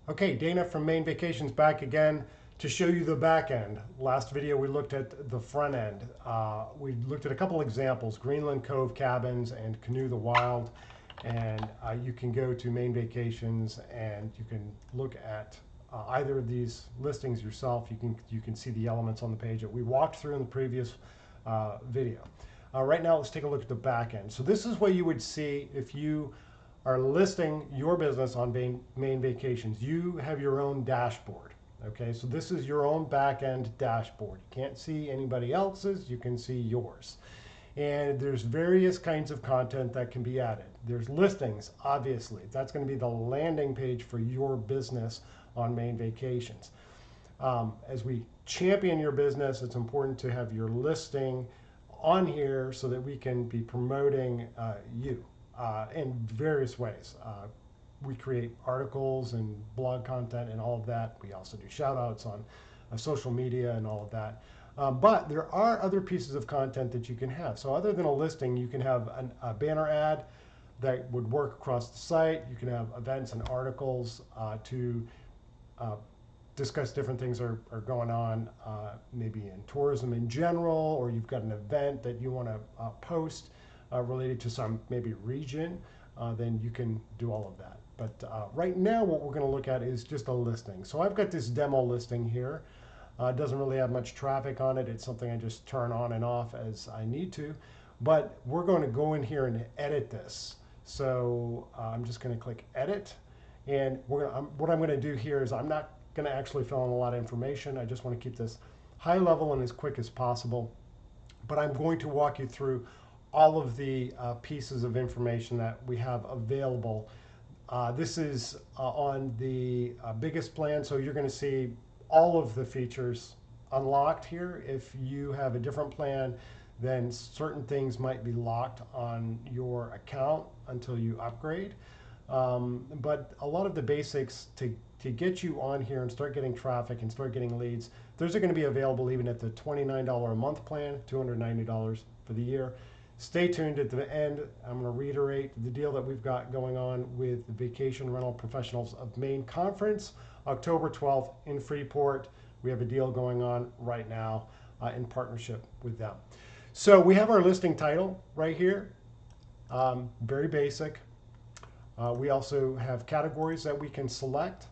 Okay, Dana from Maine Vacations back again to show you the back end. Last video we looked at the front end. We looked at a couple examples, Greenland Cove Cabins and Canoe the Wild. And you can go to Maine Vacations and you can look at either of these listings yourself. You can see the elements on the page that we walked through in the previous video. Right now, let's take a look at the back end. So this is what you would see if you are listing your business on Maine Vacations. You have your own dashboard. Okay, so this is your own back end dashboard. You can't see anybody else's, you can see yours. And there's various kinds of content that can be added. There's listings, obviously. That's going to be the landing page for your business on Maine Vacations. As we champion your business, it's important to have your listing on here so that we can be promoting you in various ways. We create articles and blog content and all of that. We also do shout outs on social media and all of that. But there are other pieces of content that you can have. So other than a listing, you can have a banner ad that would work across the site. You can have events and articles to discuss different things are going on, maybe in tourism in general, or you've got an event that you want to post related to some maybe region, then you can do all of that. But right now what we're going to look at is just a listing. So I've got this demo listing here. It doesn't really have much traffic on it. It's something I just turn on and off as I need to. But we're going to go in here and edit this. So I'm just going to click edit. And what I'm going to do here is I'm not going to actually fill in a lot of information. I just want to keep this high level and as quick as possible. But I'm going to walk you through all of the pieces of information that we have available. This is on the biggest plan, so you're going to see all of the features unlocked here. If you have a different plan, then certain things might be locked on your account until you upgrade. But a lot of the basics to get you on here and start getting traffic and start getting leads, those are going to be available even at the $29 a month plan, $290 for the year. Stay tuned at the end. I'm going to reiterate the deal that we've got going on with the Vacation Rental Professionals of Maine Conference, October 12th in Freeport. We have a deal going on right now in partnership with them. So we have our listing title right here, very basic. We also have categories that we can select.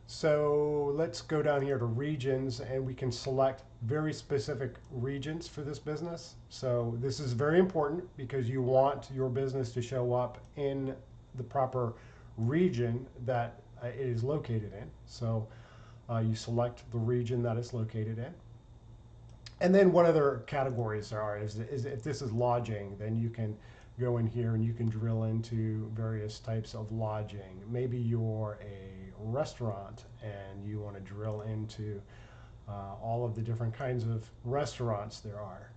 So let's go down here to regions and we can select very specific regions for this business. So this is very important because you want your business to show up in the proper region that it is located in. So you select the region that it's located in. And then what other categories there are is if this is lodging, then you can go in here and you can drill into various types of lodging. Maybe you're a restaurant and you want to drill into all of the different kinds of restaurants there are.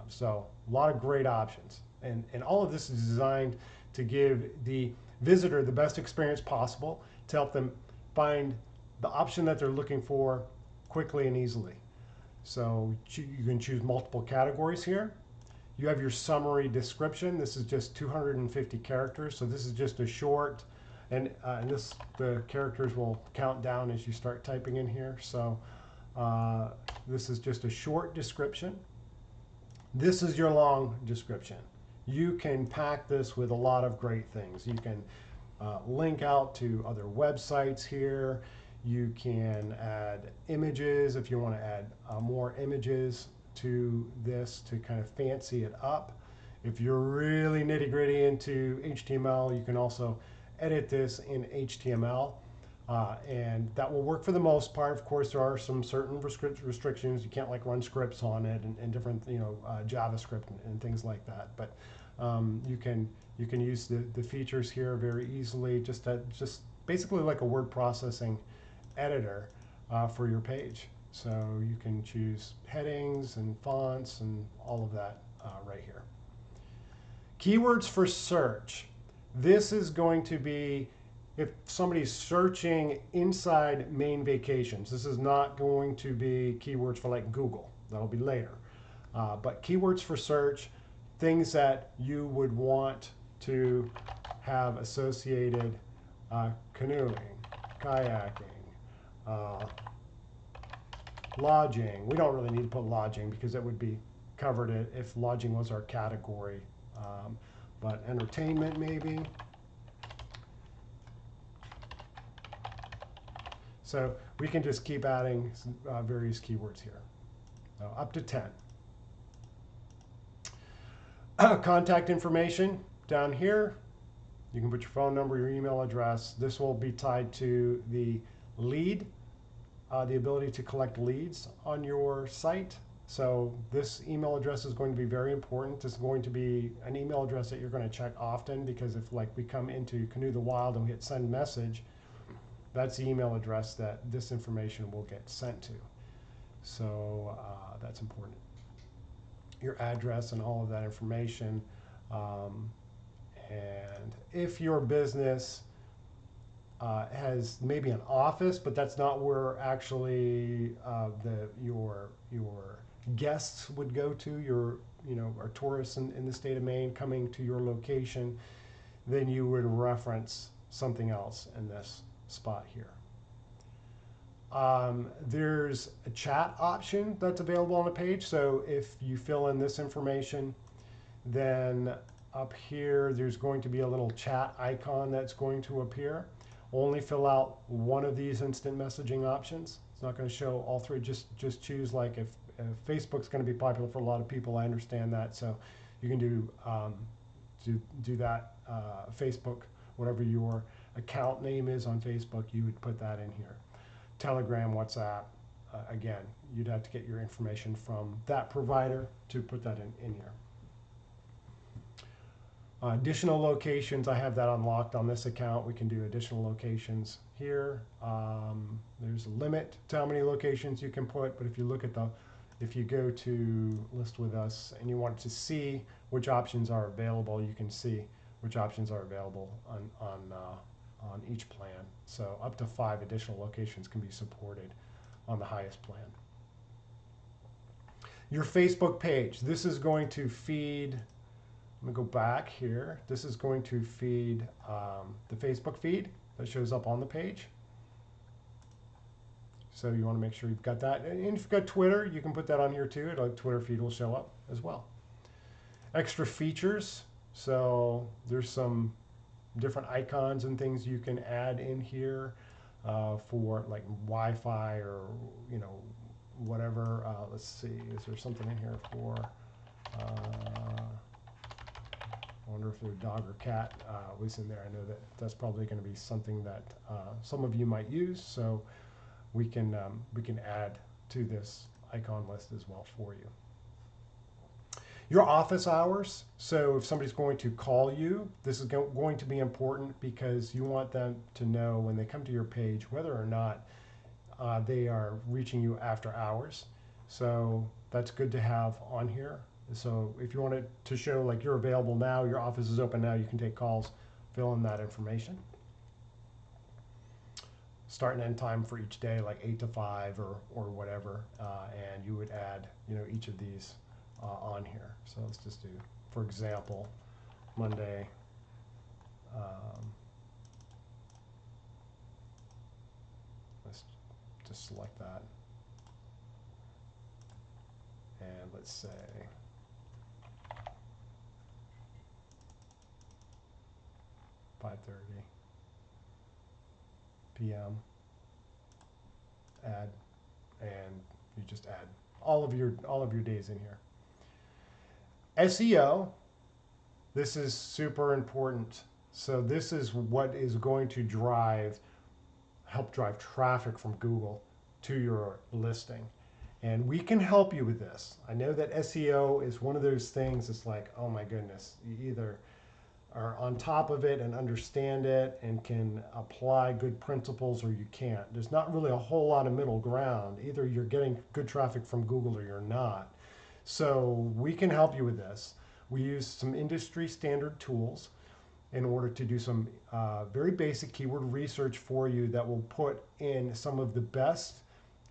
So a lot of great options. And all of this is designed to give the visitor the best experience possible, to help them find the option that they're looking for quickly and easily. So you can choose multiple categories here. You have your summary description. This is just 250 characters, so this is just a short, and the characters will count down as you start typing in here. So this is just a short description. This is your long description. You can pack this with a lot of great things. You can link out to other websites here. You can add images if you want to add more images to this to kind of fancy it up. If you're really nitty gritty into HTML, you can also edit this in HTML. And that will work for the most part. Of course, there are some certain restrictions. You can't like run scripts on it and different, JavaScript and things like that. But you can use the features here very easily. Just basically like a word processing editor for your page. So you can choose headings and fonts and all of that right here. Keywords for search. This is going to be if somebody's searching inside Maine Vacations. This is not going to be keywords for like Google. That'll be later. But keywords for search, things that you would want to have associated canoeing, kayaking, lodging. We don't really need to put lodging because it would be covered if lodging was our category. But entertainment maybe. So we can just keep adding various keywords here. So up to 10. Contact information down here. You can put your phone number, your email address. This will be tied to the lead, the ability to collect leads on your site. So this email address is going to be very important. It's going to be an email address that you're going to check often, because if like we come into Canoe the Wild and we hit send message, that's the email address that this information will get sent to. So that's important. Your address and all of that information. And if your business has maybe an office, but that's not where actually your guests would go to, your our tourists in the state of Maine coming to your location, then you would reference something else in this spot here. There's a chat option that's available on the page. So if you fill in this information, then up here there's going to be a little chat icon that's going to appear. Only fill out one of these instant messaging options. It's not going to show all three. Just choose, like if Facebook's going to be popular for a lot of people, I understand that. So you can do that. Facebook, whatever your account name is on Facebook, you would put that in here. Telegram, WhatsApp, again, you'd have to get your information from that provider to put that in here. Additional locations, I have that unlocked on this account. We can do additional locations here. There's a limit to how many locations you can put, but if you look at if you go to List with Us and you want to see which options are available, you can see which options are available on each plan. So up to 5 additional locations can be supported on the highest plan. Your Facebook page, this is going to feed, I'm going to go back here. This is going to feed the Facebook feed that shows up on the page. So you want to make sure you've got that. And if you've got Twitter, you can put that on here too. The Twitter feed will show up as well. Extra features. So there's some different icons and things you can add in here for like Wi-Fi or whatever. Let's see, is there something in here for I wonder if there's a dog or cat was in there. I know that's probably going to be something that some of you might use, so we can add to this icon list as well for you. Your office hours. So if somebody's going to call you, this is going to be important, because you want them to know when they come to your page whether or not they are reaching you after hours. So that's good to have on here. So if you want it to show like you're available now, your office is open now, you can take calls, fill in that information. Start and end time for each day, like 8 to 5 or whatever, and you would add each of these on here. So let's just do, for example, Monday. Let's just select that, and let's say 5:30 p.m. Add, and you just add all of your days in here. SEO, this is super important. So this is what is going to help drive traffic from Google to your listing. And we can help you with this. I know that SEO is one of those things, it's like, oh my goodness, you either are on top of it and understand it and can apply good principles, or you can't. There's not really a whole lot of middle ground. Either you're getting good traffic from Google or you're not. So we can help you with this. We use some industry standard tools in order to do some very basic keyword research for you that will put in some of the best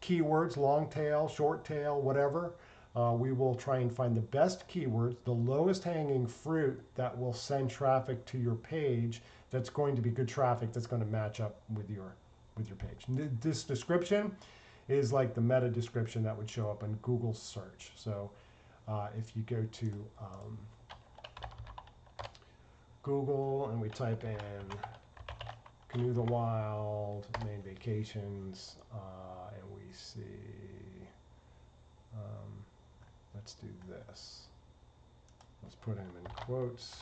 keywords, long tail, short tail, whatever. We will try and find the best keywords, the lowest hanging fruit that will send traffic to your page that's going to be good traffic that's going to match up with your page. This description is like the meta description that would show up in Google search. So if you go to Google and we type in Canoe the Wild, Maine Vacations, and we see, let's do this. Let's put them in quotes.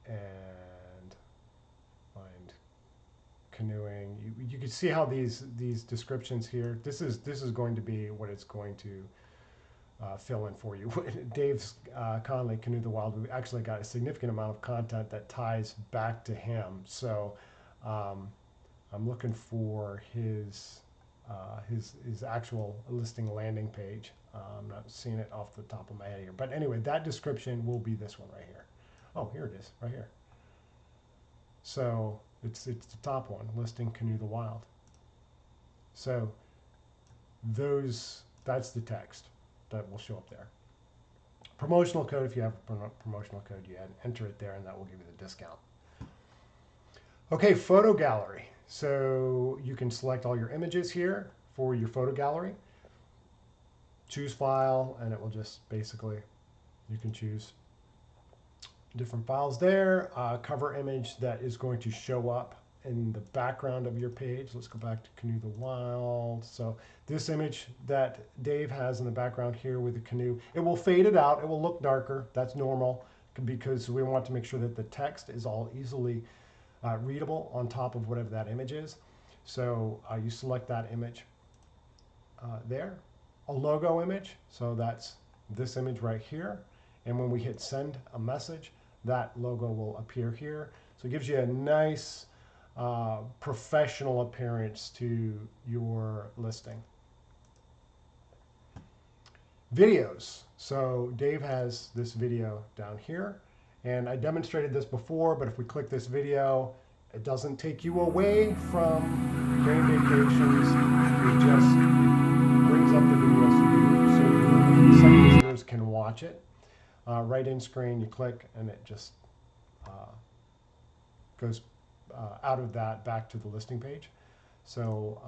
And find canoeing. You can see how these descriptions here. This is going to be what it's going to fill in for you. Dave's Conley, Canoe the Wild, we actually got a significant amount of content that ties back to him. So I'm looking for his actual listing landing page. I'm not seeing it off the top of my head here. But anyway, that description will be this one right here. Oh, here it is, right here. So it's the top one, listing Canoe the Wild. So that's the text that will show up there. Promotional code, if you have a promotional code, you enter it there and that will give you the discount. Okay, photo gallery. So you can select all your images here for your photo gallery. Choose file and it will just basically, you can choose different files there. Cover image that is going to show up in the background of your page. Let's go back to Canoe the Wild. So this image that Dave has in the background here with the canoe, it will fade it out. It will look darker. That's normal because we want to make sure that the text is all easily readable on top of whatever that image is. So you select that image there. A logo image, so that's this image right here. And when we hit send a message, that logo will appear here. So it gives you a nice professional appearance to your listing. Videos. So Dave has this video down here. And I demonstrated this before, but if we click this video, it doesn't take you away from Maine Vacations. It just brings up the video so site visitors can watch it. Right in screen, you click, and it just goes out of that back to the listing page. So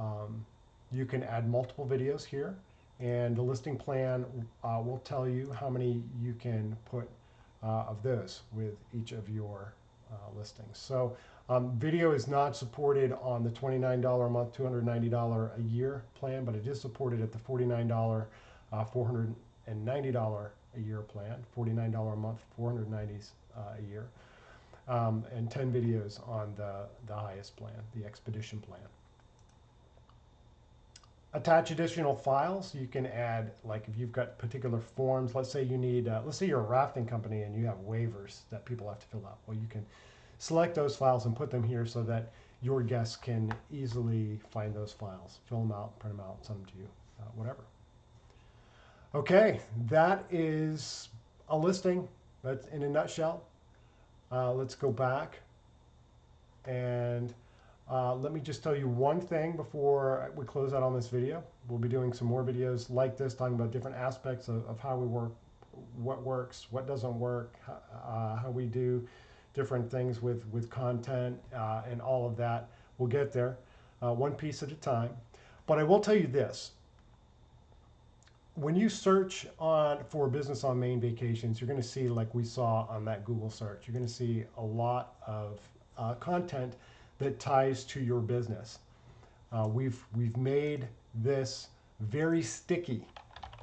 you can add multiple videos here, and the listing plan will tell you how many you can put of those with each of your listings. So video is not supported on the $29 a month, $290 a year plan, but it is supported at the $49, $490 a year plan, $49 a month, $490 a year, and 10 videos on the highest plan, the Expedition plan. Attach additional files. You can add, like if you've got particular forms, let's say you need, let's say you're a rafting company and you have waivers that people have to fill out. Well, you can select those files and put them here so that your guests can easily find those files, fill them out, print them out, send them to you, whatever. Okay, that is a listing. That's in a nutshell. Let's go back and let me just tell you one thing before we close out on this video. We'll be doing some more videos like this, talking about different aspects of how we work, what works, what doesn't work, how we do different things with content and all of that. We'll get there one piece at a time. But I will tell you this. When you search for business on Maine Vacations, you're going to see, like we saw on that Google search, you're going to see a lot of content that ties to your business. We've made this very sticky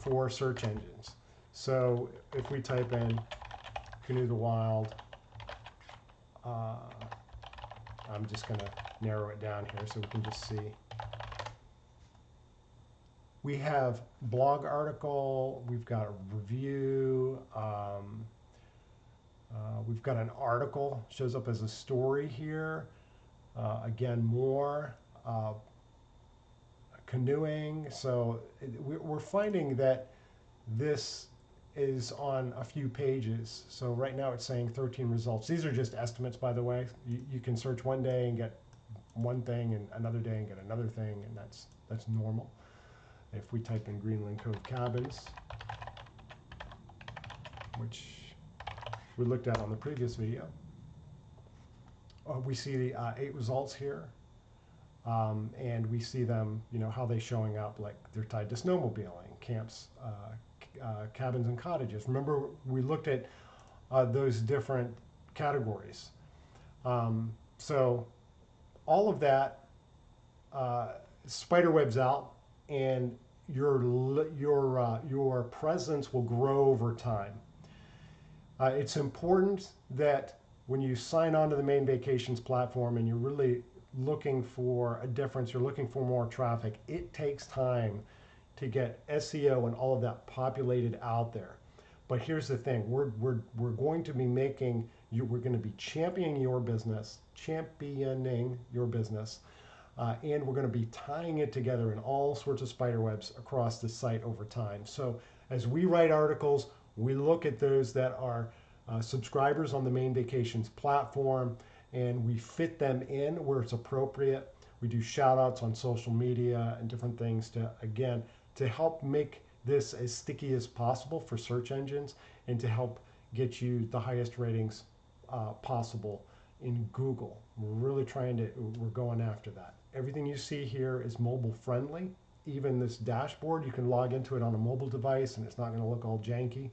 for search engines. So if we type in Canoe the Wild, I'm just going to narrow it down here so we can just see. We have blog article, we've got a review, we've got an article, shows up as a story here. Again, more canoeing. So we're finding that this is on a few pages. So right now it's saying 13 results. These are just estimates, by the way. You can search one day and get one thing, and another day and get another thing, and that's normal. If we type in Greenland Cove Cabins, which we looked at on the previous video. We see the 8 results here, and we see them, you know, how they're showing up, like they're tied to snowmobiling, camps, cabins and cottages. Remember, we looked at those different categories. So all of that, spiderwebs out, and your presence will grow over time. It's important that when you sign on to the Maine Vacations platform and you're really looking for a difference, you're looking for more traffic, it takes time to get SEO and all of that populated out there. But here's the thing, we're going to be making you, we're going to be championing your business, and we're going to be tying it together in all sorts of spider webs across the site over time. So as we write articles, we look at those that are subscribers on the Maine Vacations platform, and we fit them in where it's appropriate. We do shout outs on social media and different things to, again, to help make this as sticky as possible for search engines and to help get you the highest ratings possible in Google. We're really we're going after that. Everything you see here is mobile friendly. Even this dashboard, you can log into it on a mobile device and it's not going to look all janky.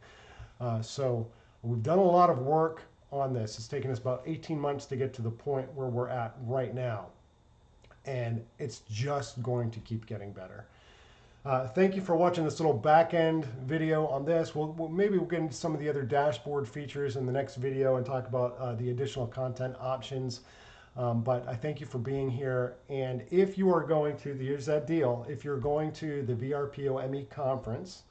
So we've done a lot of work on this. It's taken us about 18 months to get to the point where we're at right now. And it's just going to keep getting better. Thank you for watching this little back-end video on this. Maybe we'll get into some of the other dashboard features in the next video and talk about the additional content options. But I thank you for being here. And if you are going to, here's that deal, if you're going to the VRPOME conference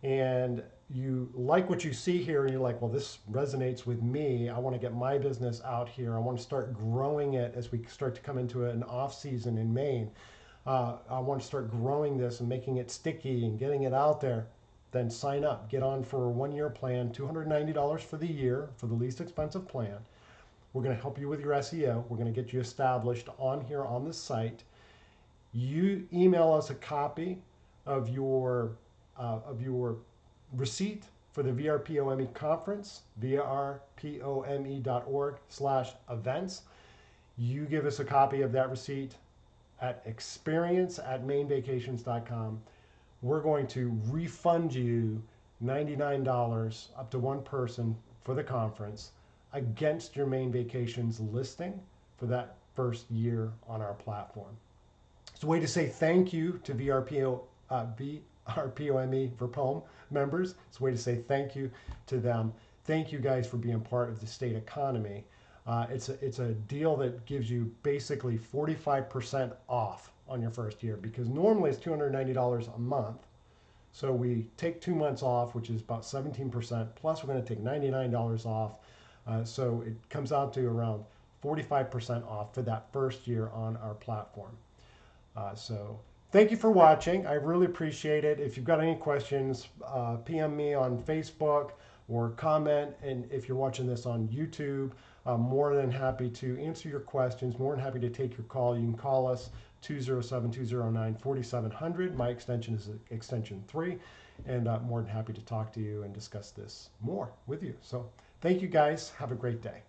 and you like what you see here and you're like, well, this resonates with me, I want to get my business out here, I want to start growing it as we start to come into an off season in Maine, I want to start growing this and making it sticky and getting it out there, then sign up. Get on for a 1-year plan, $290 for the year for the least expensive plan. We're going to help you with your SEO. We're going to get you established on here on the site. You email us a copy of your receipt for the VRPOME conference, vrpome.org/events. You give us a copy of that receipt at experience@mainvacations.com. We're going to refund you $99 up to one person for the conference against your Maine Vacations listing for that first year on our platform. It's a way to say thank you to VRPOME for POEM members. It's a way to say thank you to them. Thank you guys for being part of the state economy. It's a deal that gives you basically 45% off on your first year, because normally it's $290 a month. So we take 2 months off, which is about 17%, plus we're going to take $99 off. So it comes out to around 45% off for that first year on our platform. So thank you for watching. I really appreciate it. If you've got any questions, PM me on Facebook or comment. And if you're watching this on YouTube, I'm more than happy to answer your questions, more than happy to take your call. You can call us 207-209-4700. My extension is extension 3, and I'm more than happy to talk to you and discuss this more with you. So thank you guys. Have a great day.